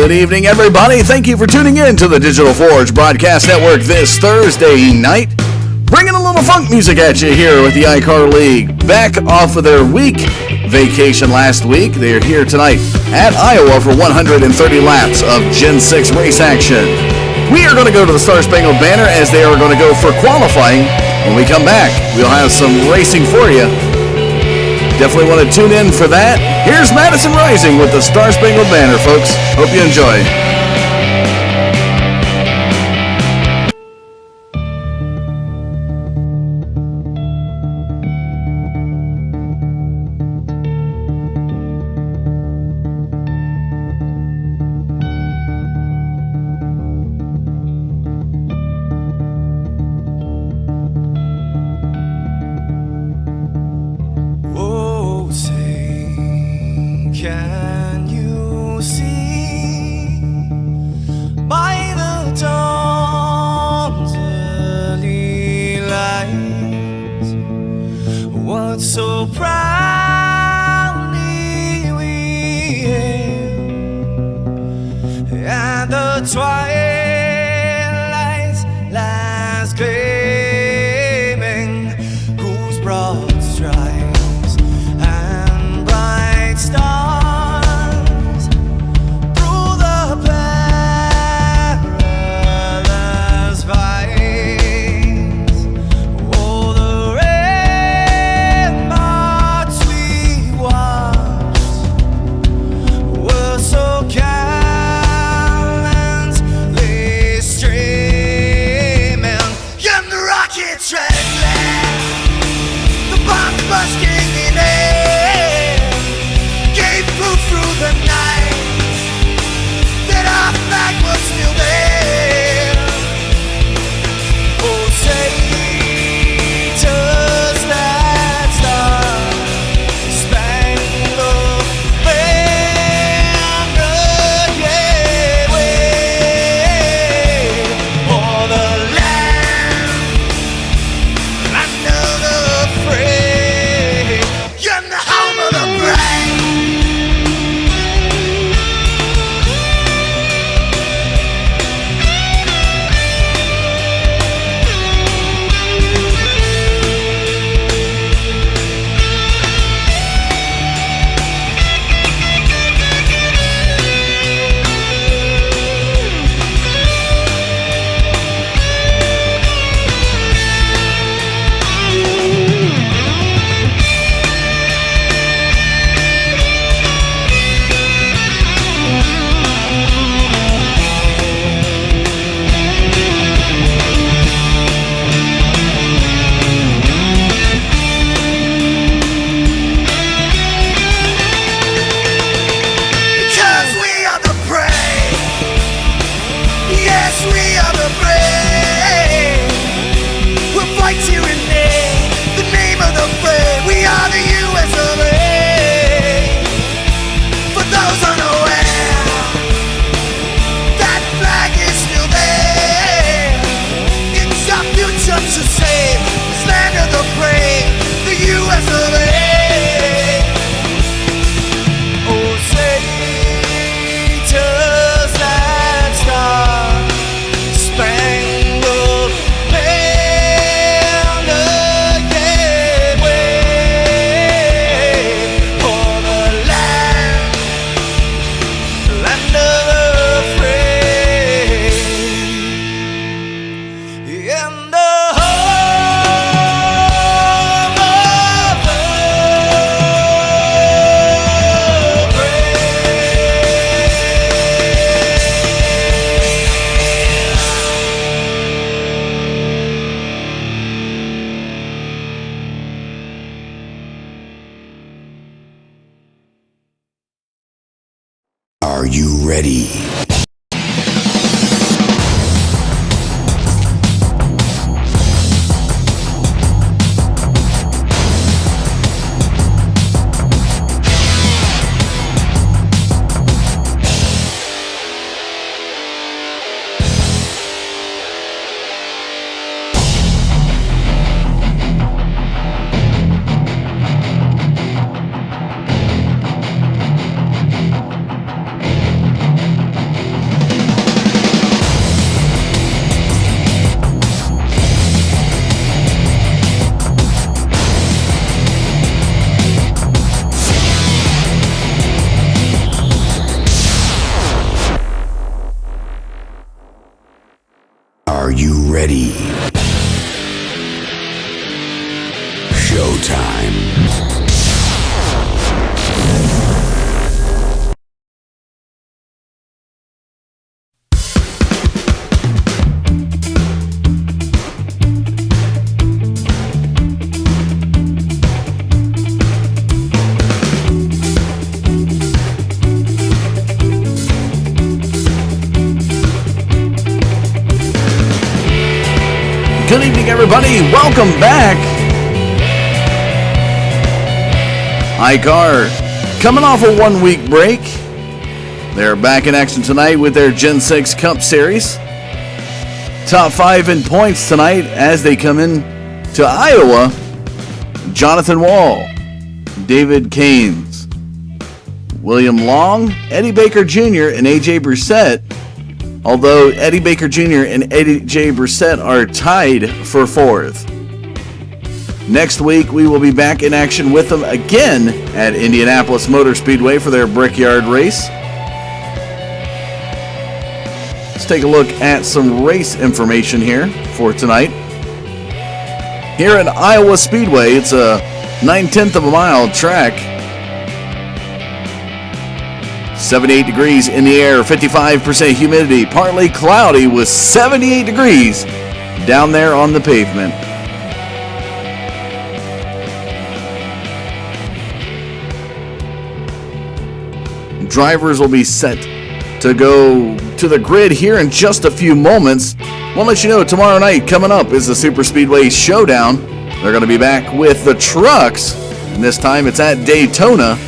Good evening, everybody. Thank you for tuning in to the Digital Forge Broadcast Network this Thursday night. Bringing a little funk music at you here with the ICAR League. Back off of their week vacation last week. They are here tonight at Iowa for 130 laps of Gen 6 race action. We are going to go to the Star Spangled Banner as they are going to go for qualifying. When we come back, we'll have some racing for you. Definitely want to tune in for that. Here's Madison Rising with the Star Spangled Banner, folks. Hope you enjoy. Are you ready? Are you ready? Showtime. Good evening, everybody. Welcome back. ICAR coming off a one-week break. They're back in action tonight with their Gen 6 Cup Series. Top 5 in points tonight as they come in to Iowa. Jonathan Wall, David Caines, William Long, Eddie Baker Jr., and A.J. Brissett. Although Eddie Baker Jr. and A.J. Brissett are tied for 4th. Next week, we will be back in action with them again at Indianapolis Motor Speedway for their Brickyard race. Let's take a look at some race information here for tonight. Here at Iowa Speedway, it's a 9/10 of a mile track. 78 degrees in the air, 55% humidity, partly cloudy with 78 degrees down there on the pavement. Drivers will be set to go to the grid here in just a few moments. We'll let you know tomorrow night coming up is the Super Speedway Showdown. They're going to be back with the trucks, and this time it's at Daytona.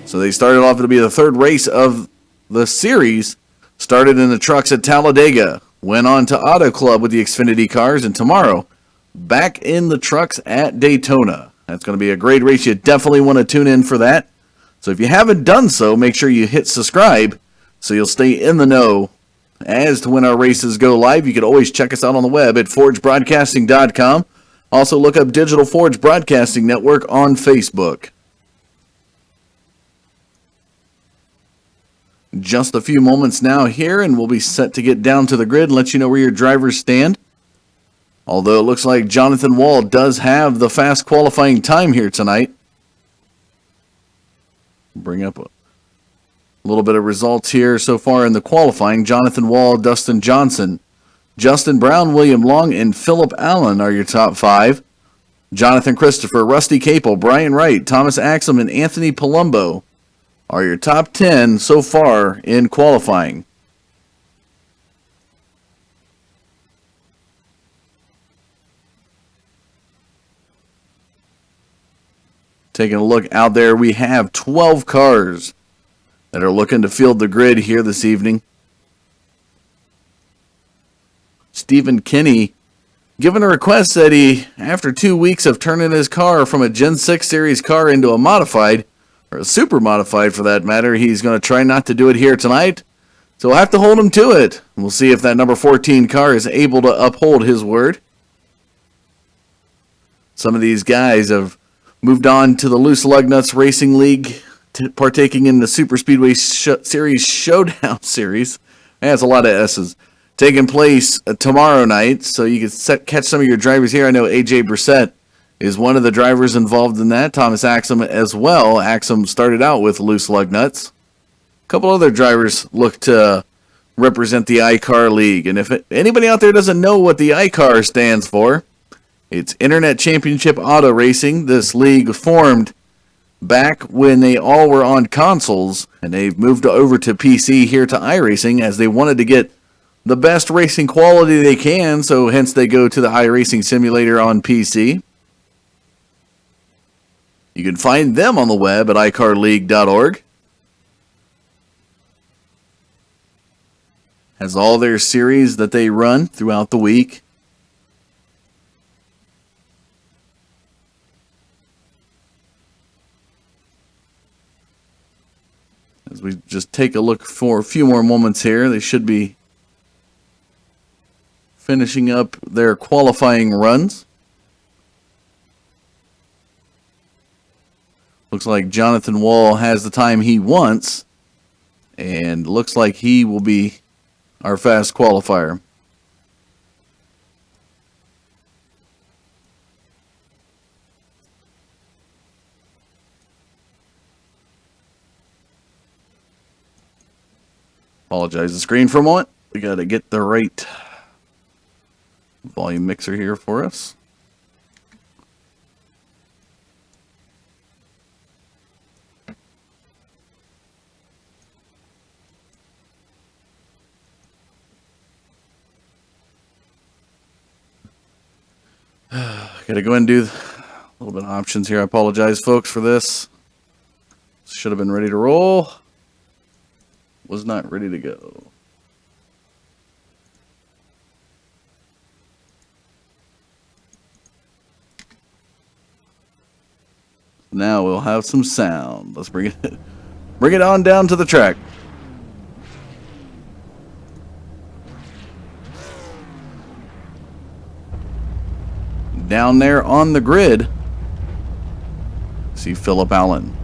So they started off to be the third race of the series. Started in the trucks at Talladega. Went on to Auto Club with the Xfinity cars. And tomorrow, back in the trucks at Daytona. That's going to be a great race. You definitely want to tune in for that. So if you haven't done so, make sure you hit subscribe so you'll stay in the know as to when our races go live. You can always check us out on the web at forgebroadcasting.com. Also look up Digital Forge Broadcasting Network on Facebook. Just a few moments now here, and we'll be set to get down to the grid and let you know where your drivers stand. Although it looks like Jonathan Wall does have the fast qualifying time here tonight. Bring up a little bit of results here so far in the qualifying. Jonathan Wall, Dustin Johnson, Justin Brown, William Long, and Phillip Allen are your top 5. Jonathan Christopher, Rusty Capel, Brian Wright, Thomas Axum, and Anthony Palumbo are your top 10 so far in qualifying. Taking a look out there, we have 12 cars that are looking to field the grid here this evening. Stephen Kinney, given a request that he, after 2 weeks of turning his car from a Gen 6 Series car into a modified, or a super modified for that matter, he's going to try not to do it here tonight. So we'll have to hold him to it. We'll see if that number 14 car is able to uphold his word. Some of these guys have moved on to the Loose Lug Nuts Racing League, partaking in the Super Speedway Series Showdown Series. That's a lot of S's. Taking place tomorrow night, so you can catch some of your drivers here. I know A.J. Brissett is one of the drivers involved in that. Thomas Axum as well. Axum started out with Loose Lug Nuts. A couple other drivers look to represent the ICAR League. And if anybody out there doesn't know what the ICAR stands for, it's Internet Championship Auto Racing. This league formed back when they all were on consoles, and they've moved over to PC here to iRacing as they wanted to get the best racing quality they can, so hence they go to the iRacing simulator on PC. You can find them on the web at icarleague.org. Has all their series that they run throughout the week. As we just take a look for a few more moments here, they should be finishing up their qualifying runs. Looks like Jonathan Wall has the time he wants, and looks like he will be our fast qualifier. Apologize the screen for a moment. We got to get the right volume mixer here for us. Got to go ahead and do a little bit of options here. I apologize, folks, for this. Should have been ready to roll. Was not ready to go. Now we'll have some sound. Let's bring it on down to the track. Down there on the grid, see Phillip Allen.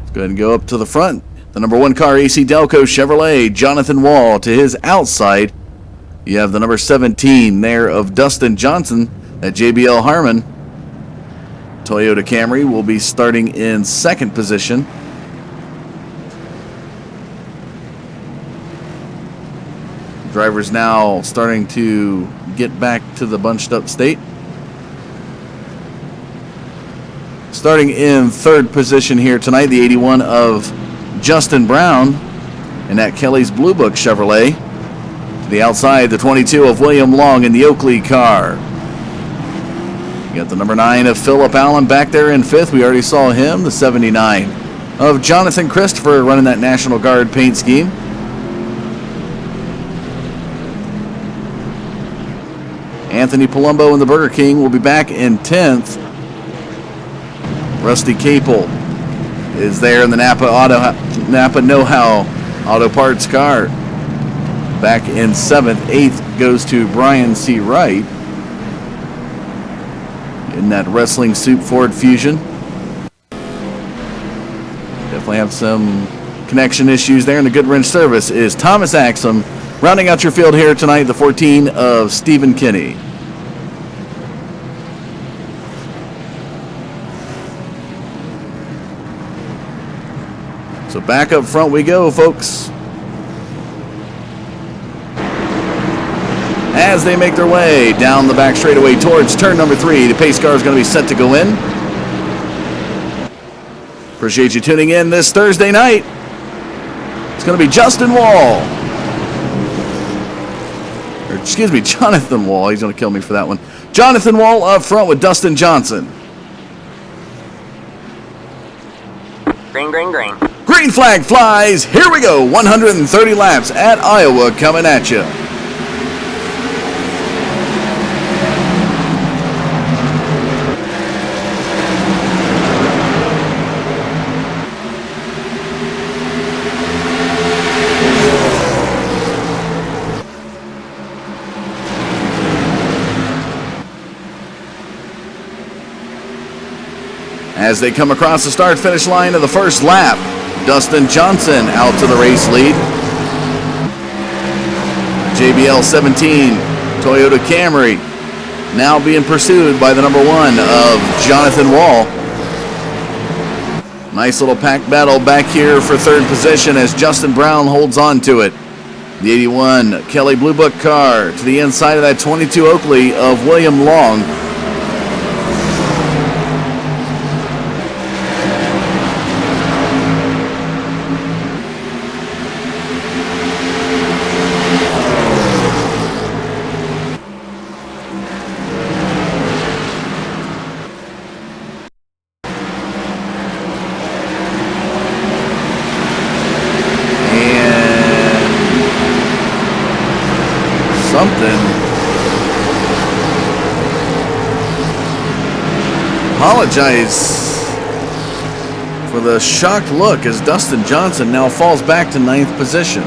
Let's go ahead and go up to the front. The number 1 car, AC Delco Chevrolet, Jonathan Wall. To his outside, you have the number 17 there of Dustin Johnson at JBL Harmon. Toyota Camry will be starting in 2nd position. Drivers now starting to get back to the bunched up state. Starting in 3rd position here tonight, the 81 of Justin Brown and at Kelly's Blue Book Chevrolet. To the outside, the 22 of William Long in the Oakley car. You got the number 9 of Phillip Allen back there in 5th. We already saw him. The 79 of Jonathan Christopher running that National Guard paint scheme. Anthony Palumbo in the Burger King will be back in 10th. Rusty Capel is there in the Napa Know-How Auto Parts car. Back in 7th. 8th goes to Brian C. Wright in that Wrestling Soup Ford Fusion. Definitely have some connection issues there, and the good wrench service is Thomas Axum. Rounding out your field here tonight, the 14 of Stephen Kinney. So back up front we go, folks. As they make their way down the back straightaway towards turn number 3, the pace car is going to be set to go in. Appreciate you tuning in this Thursday night. It's going to be Justin Wall. Or excuse me, Jonathan Wall. He's going to kill me for that one. Jonathan Wall up front with Dustin Johnson. Green, green, green. Green flag flies. Here we go. 130 laps at Iowa coming at you. As they come across the start-finish line of the first lap, Dustin Johnson out to the race lead. JBL 17, Toyota Camry, now being pursued by the number 1 of Jonathan Wall. Nice little pack battle back here for 3rd position as Justin Brown holds on to it. The 81 Kelly Blue Book car to the inside of that 22 Oakley of William Long. Apologize for the shocked look as Dustin Johnson now falls back to 9th position.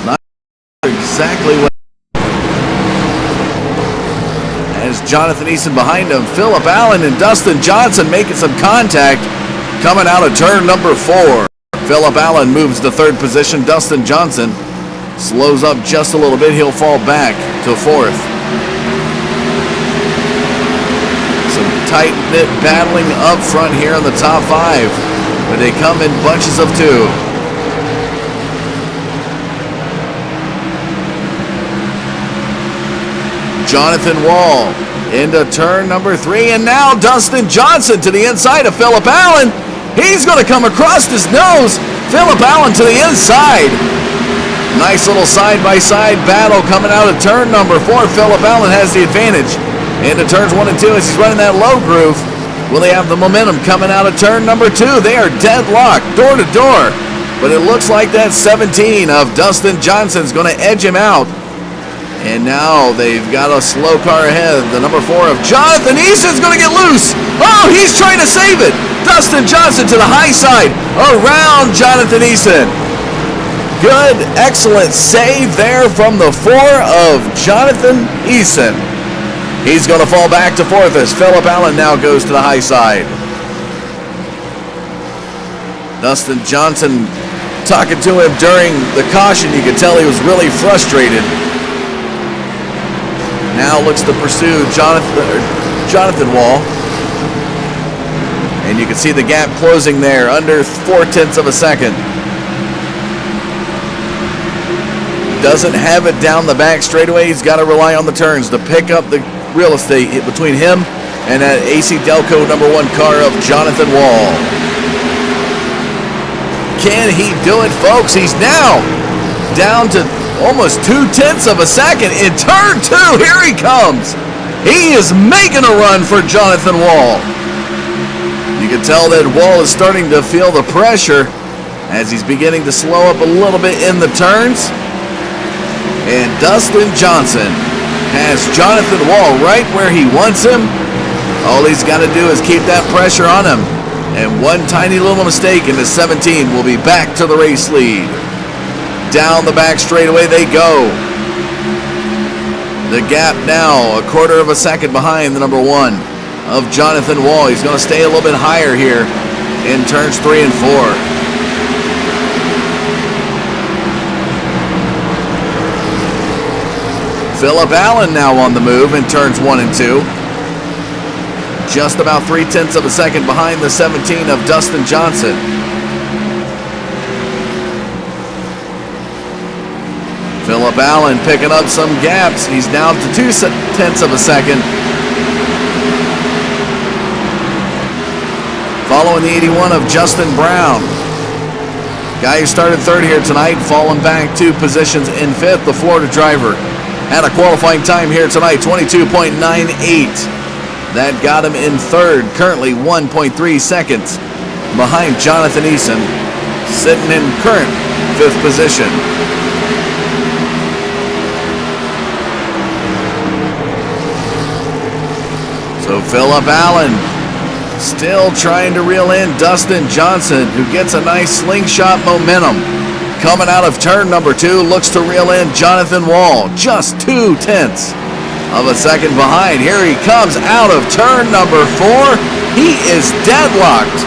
Not exactly what as Jonathan Easton behind him, Phillip Allen and Dustin Johnson making some contact coming out of turn number 4. Phillip Allen moves to 3rd position. Dustin Johnson slows up just a little bit. He'll fall back to 4th. Some tight-knit battling up front here in the top 5. But they come in bunches of 2. Jonathan Wall into turn number 3, and now Dustin Johnson to the inside of Phillip Allen. He's going to come across his nose. Phillip Allen to the inside. Nice little side-by-side battle coming out of turn number 4. Phillip Allen has the advantage into turns 1 and 2 as he's running that low groove. Will they have the momentum coming out of turn number 2? They are deadlocked, door to door. But it looks like that 17 of Dustin Johnson's going to edge him out. And now they've got a slow car ahead. The number 4 of Jonathan Easton's going to get loose. Oh, he's trying to save it. Dustin Johnson to the high side around Jonathan Easton. Good, excellent save there from the 4 of Jonathan Easton. He's going to fall back to 4th as Phillip Allen now goes to the high side. Dustin Johnson talking to him during the caution. You could tell he was really frustrated. Now looks to pursue Jonathan Wall. And you can see the gap closing there under 0.4 of a second. Doesn't have it down the back straightaway. He's got to rely on the turns to pick up the real estate between him and that AC Delco number 1 car of Jonathan Wall. Can he do it, folks? He's now down to almost 0.2 of a second in turn 2. Here he comes. He is making a run for Jonathan Wall. You can tell that Wall is starting to feel the pressure as he's beginning to slow up a little bit in the turns. And Dustin Johnson has Jonathan Wall right where he wants him. All he's got to do is keep that pressure on him. And one tiny little mistake in the 17 will be back to the race lead. Down the back straightaway they go. The gap now 1/4 of a second behind the number 1 of Jonathan Wall. He's going to stay a little bit higher here in turns 3 and 4. Phillip Allen now on the move in turns 1 and 2. Just about 0.3 of a second behind the 17 of Dustin Johnson. Phillip Allen picking up some gaps. He's down to 0.2 of a second. Following the 81 of Justin Brown. Guy who started 3rd here tonight, falling back 2 positions in 5th, the Florida driver. Had a qualifying time here tonight, 22.98. That got him in 3rd, currently 1.3 seconds behind Jonathan Easton, sitting in current 5th position. So Phillip Allen still trying to reel in Dustin Johnson, who gets a nice slingshot momentum. Coming out of turn number 2, looks to reel in Jonathan Wall, just 0.2 of a second behind. Here he comes out of turn number 4. He is deadlocked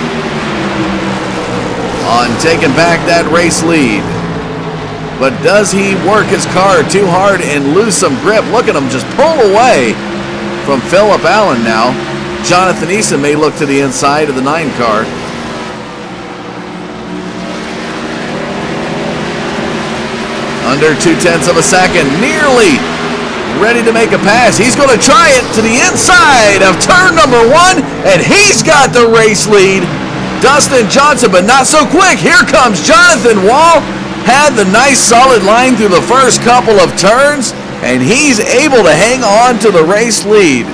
on taking back that race lead. But does he work his car too hard and lose some grip? Look at him just pull away from Phillip Allen now. Jonathan Easton may look to the inside of the 9 car. Under 0.2 of a second, nearly ready to make a pass. He's going to try it to the inside of turn number 1, and he's got the race lead. Dustin Johnson, but not so quick. Here comes Jonathan Wall. Had the nice solid line through the first couple of turns, and he's able to hang on to the race lead.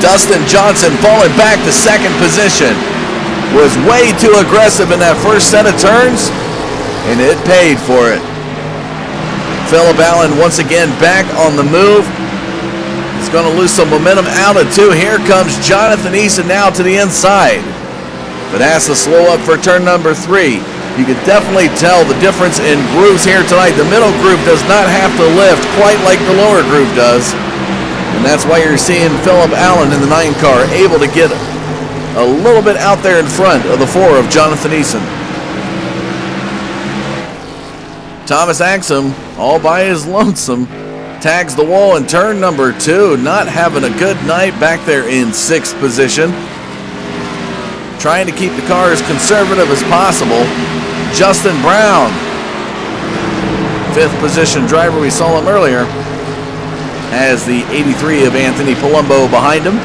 Dustin Johnson falling back to 2nd position. Was way too aggressive in that first set of turns, and it paid for it. Phillip Allen once again back on the move. He's going to lose some momentum out of 2. Here comes Jonathan Easton now to the inside, but has to slow up for turn number 3. You can definitely tell the difference in grooves here tonight. The middle groove does not have to lift quite like the lower groove does, and that's why you're seeing Phillip Allen in the 9 car able to get a little bit out there in front of the 4 of Jonathan Easton. Thomas Axum all by his lonesome tags the wall in turn number 2. Not having a good night back there in 6th position. Trying to keep the car as conservative as possible. Justin Brown, 5th position driver, we saw him earlier, has the 83 of Anthony Palumbo behind him.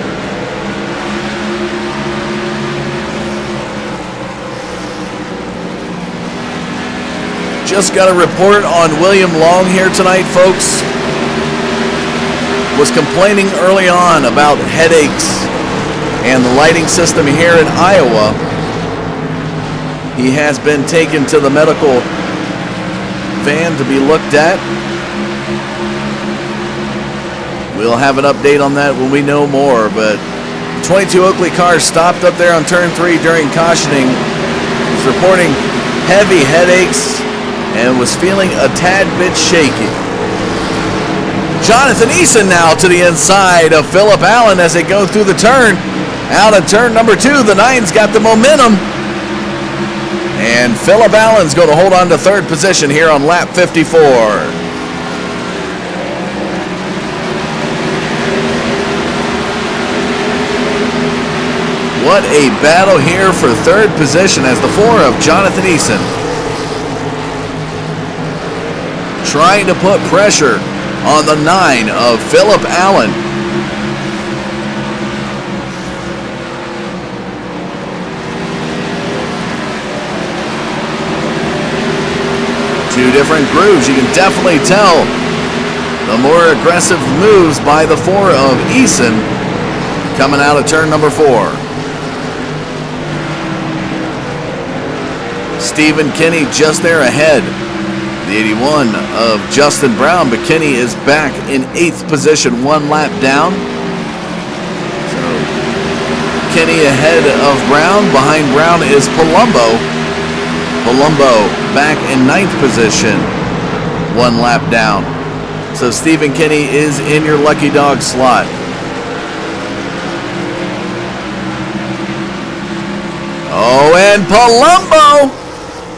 Just got a report on William Long here tonight, folks. Was complaining early on about headaches and the lighting system here in Iowa. He has been taken to the medical van to be looked at. We'll have an update on that when we know more, but the 22 Oakley car stopped up there on turn 3 during cautioning. Was reporting heavy headaches and was feeling a tad bit shaky. Jonathan Eason now to the inside of Phillip Allen as they go through the turn. Out of turn number 2, the 9's got the momentum. And Phillip Allen's going to hold on to 3rd position here on lap 54. What a battle here for 3rd position as the 4 of Jonathan Eason trying to put pressure on the 9 of Phillip Allen. Two different grooves, you can definitely tell the more aggressive moves by the 4 of Eason coming out of turn number 4. Stephen Kinney just there ahead. The 81 of Justin Brown, but Kinney is back in 8th position, 1 lap down. So Kinney ahead of Brown. Behind Brown is Palumbo. Palumbo back in 9th position, 1 lap down. So Stephen Kinney is in your lucky dog slot. Oh, and Palumbo!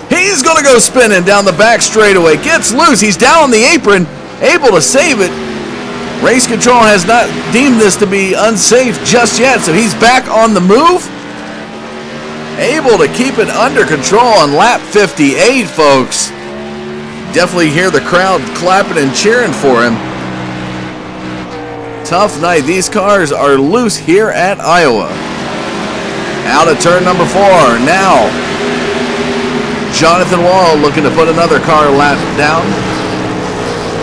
He's going to go spinning down the back straightaway. Gets loose. He's down on the apron, able to save it. Race control has not deemed this to be unsafe just yet, so he's back on the move. Able to keep it under control on lap 58, folks. Definitely hear the crowd clapping and cheering for him. Tough night. These cars are loose here at Iowa. Out of turn number 4 now. Jonathan Wall looking to put another car lap down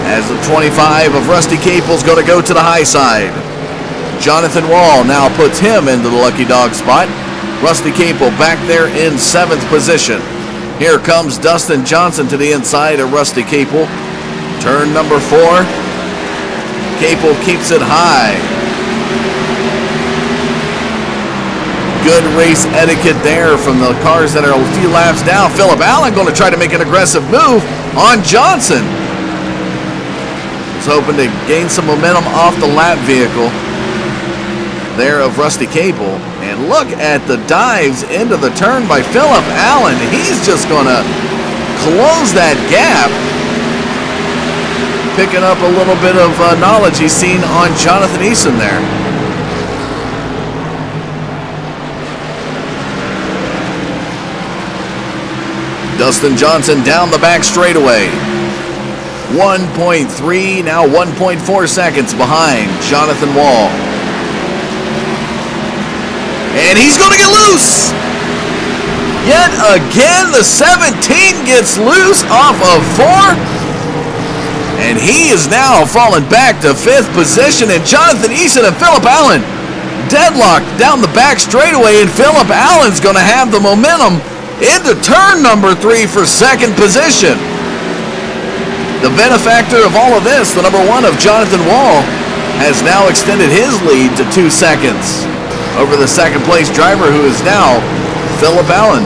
as the 25 of Rusty Capel's going to go to the high side. Jonathan Wall now puts him into the lucky dog spot. Rusty Capel back there in 7th position. Here comes Dustin Johnson to the inside of Rusty Capel. Turn number 4. Capel keeps it high. Good race etiquette there from the cars that are a few laps down. Phillip Allen going to try to make an aggressive move on Johnson. Was hoping to gain some momentum off the lap vehicle there of Rusty Capel. And look at the dives into the turn by Phillip Allen. He's just going to close that gap. Picking up a little bit of knowledge he's seen on Jonathan Eason there. Dustin Johnson down the back straightaway. 1.3, now 1.4 seconds behind Jonathan Wall. And he's going to get loose. Yet again, the 17 gets loose off of 4. And he is now falling back to 5th position. And Jonathan Eason and Phillip Allen deadlocked down the back straightaway. And Phillip Allen's going to have the momentum into turn number 3 for 2nd position. The benefactor of all of this, the number 1 of Jonathan Wall, has now extended his lead to 2 seconds over the 2nd place driver, who is now Phillip Allen.